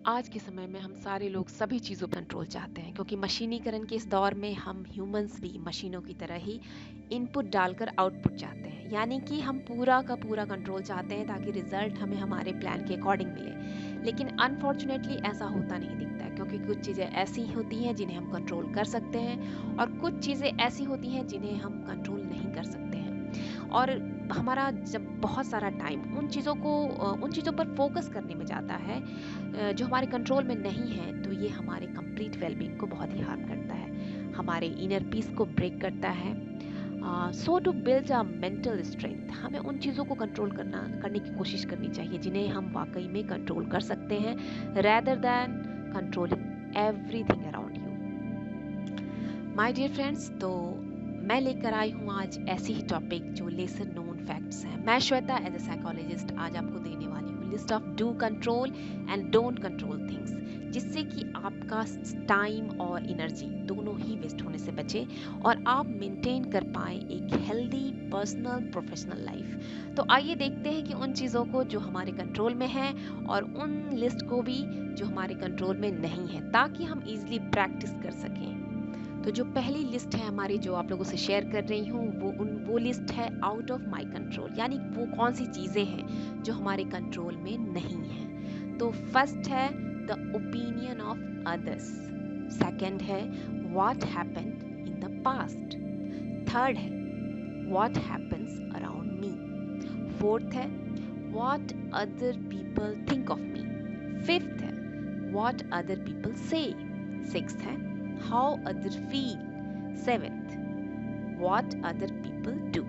आज के समय में हम सारे लोग सभी चीज़ों पर कंट्रोल चाहते हैं क्योंकि मशीनीकरण के इस दौर में हम ह्यूमंस भी मशीनों की तरह ही इनपुट डालकर आउटपुट चाहते हैं। यानी कि हम पूरा का पूरा कंट्रोल चाहते हैं ताकि रिजल्ट हमें हमारे प्लान के अकॉर्डिंग मिले। लेकिन अनफॉर्चुनेटली ऐसा होता नहीं दिखता है क्योंकि कुछ चीज़ें ऐसी होती हैं जिन्हें हम कंट्रोल कर सकते हैं और कुछ चीज़ें ऐसी होती हैं जिन्हें हम कंट्रोल नहीं कर सकते हैं। और हमारा जब बहुत सारा टाइम उन चीज़ों पर फोकस करने में जाता है जो हमारे कंट्रोल में नहीं है, तो ये हमारे कंप्लीट वेलबींग को बहुत ही हार्म करता है, हमारे इनर पीस को ब्रेक करता है। So to build a mental strength, हमें उन चीज़ों को कंट्रोल करने की कोशिश करनी चाहिए जिन्हें हम वाकई में कंट्रोल कर सकते हैं, rather than controlling everything around you. My dear friends, तो मैं लेकर आई हूँ आज ऐसी ही टॉपिक जो लेसर नोन फैक्ट्स हैं। मैं श्वेता एज ए साइकोलॉजिस्ट आज आपको देने वाली हूँ list of do control and don't control things, जिससे कि आपका टाइम और एनर्जी दोनों ही वेस्ट होने से बचे और आप मेंटेन कर पाए एक हेल्दी पर्सनल प्रोफेशनल लाइफ। तो आइए देखते हैं कि उन चीज़ों को जो हमारे कंट्रोल में है और उन लिस्ट को भी जो हमारे कंट्रोल में नहीं है, ताकि हम इजीली प्रैक्टिस कर सकें। तो जो पहली लिस्ट है हमारी जो आप लोगों से शेयर कर रही हूँ वो लिस्ट है आउट ऑफ माय कंट्रोल, यानी वो कौन सी चीज़ें हैं जो हमारे कंट्रोल में नहीं है। तो फर्स्ट है the opinion of others, second है what happened in the past, third है what happens around me, fourth है what other people think of me, fifth है what other people say, sixth है how other feel, seventh what other people do।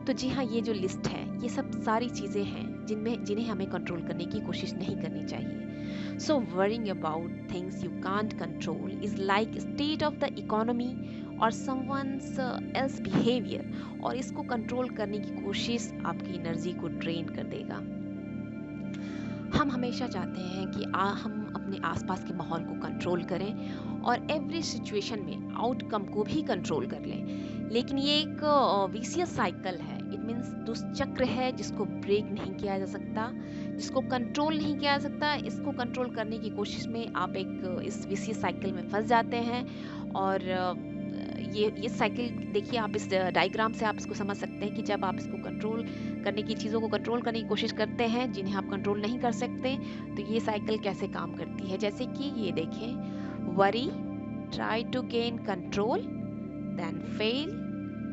तो जी हाँ, ये जो list है ये सब सारी चीज़ें हैं जिन्हें हमें कंट्रोल करने की कोशिश नहीं करनी चाहिए। So worrying about things you can't control is like state of the economy और समवन्स एल्स बिहेवियर, और इसको कंट्रोल करने की कोशिश आपकी एनर्जी को ड्रेन कर देगा। हम हमेशा चाहते हैं कि हम अपने आसपास के माहौल को कंट्रोल करें और एवरी सिचुएशन में आउटकम को भी कंट्रोल कर लें, लेकिन ये एक विशियस साइकिल है। इट मीन्स दुष्चक्र है जिसको ब्रेक नहीं किया जा सकता, जिसको कंट्रोल नहीं किया जा सकता। इसको कंट्रोल करने की कोशिश में आप इस विशियस साइकिल में फंस जाते हैं। और ये साइकिल देखिए, आप इस डायग्राम से आप इसको समझ सकते हैं कि जब आप इसको कंट्रोल करने की चीज़ों को कंट्रोल करने की कोशिश करते हैं जिन्हें आप कंट्रोल नहीं कर सकते, तो ये साइकिल कैसे काम करती है। जैसे कि ये देखें, worry, try to gain control, then fail,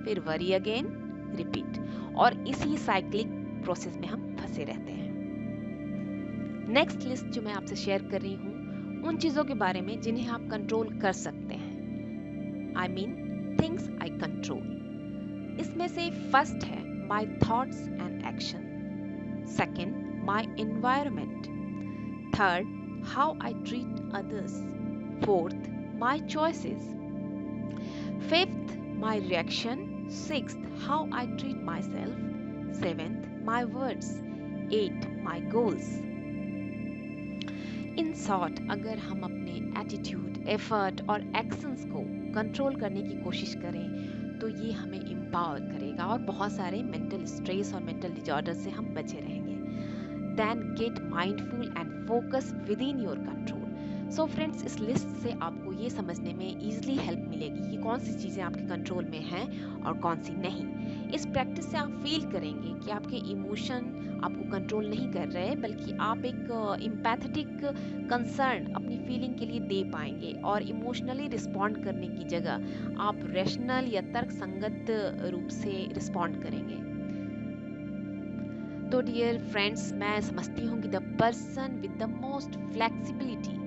फिर वरी अगेन, रिपीट, और इसी साइक्लिक प्रोसेस में हम फंसे रहते हैं। नेक्स्ट लिस्ट जो मैं आपसे शेयर कर रही हूँ उन चीज़ों के बारे में जिन्हें आप कंट्रोल कर सकते हैं, I mean things I control. इसमें से फर्स्ट है my thoughts and action, second my environment, third how I treat others, fourth my choices, fifth my reaction, sixth how I treat myself, seventh my words, eighth my goals। In short, अगर हम अपने attitude, effort और actions को control करने की कोशिश करें तो ये हमें एम्पावर करेगा और बहुत सारे मेंटल स्ट्रेस और मेंटल डिजॉर्डर से हम बचे रहेंगे। Then get mindful and focus within your control. So friends, इस लिस्ट से आपको ये समझने में ईजिली हेल्प मिलेगी कि कौन सी चीज़ें आपके कंट्रोल में हैं और कौन सी नहीं। इस प्रैक्टिस से आप फील करेंगे कि आपके इमोशन आपको कंट्रोल नहीं कर रहे, बल्कि आप एक एम्पैथेटिक कंसर्न अपनी फीलिंग के लिए दे पाएंगे और इमोशनली रिस्पॉन्ड करने की जगह आप रैशनल या तर्क संगत रूप से रिस्पॉन्ड करेंगे। तो डियर फ्रेंड्स, मैं समझती हूँ कि the person with the most flexibility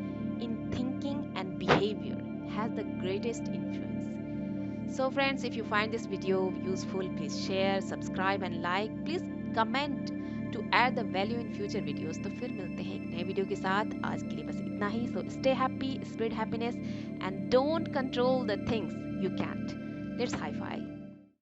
in thinking and behaviour has the greatest influence. So friends, if you find this video useful, please share, subscribe and like, please comment to add the value in future videos. तो फिर मिलते हैं एक नए video के साथ। आज के लिए बस इतना ही। So stay happy, spread happiness and don't control the things you can't. Let's high five.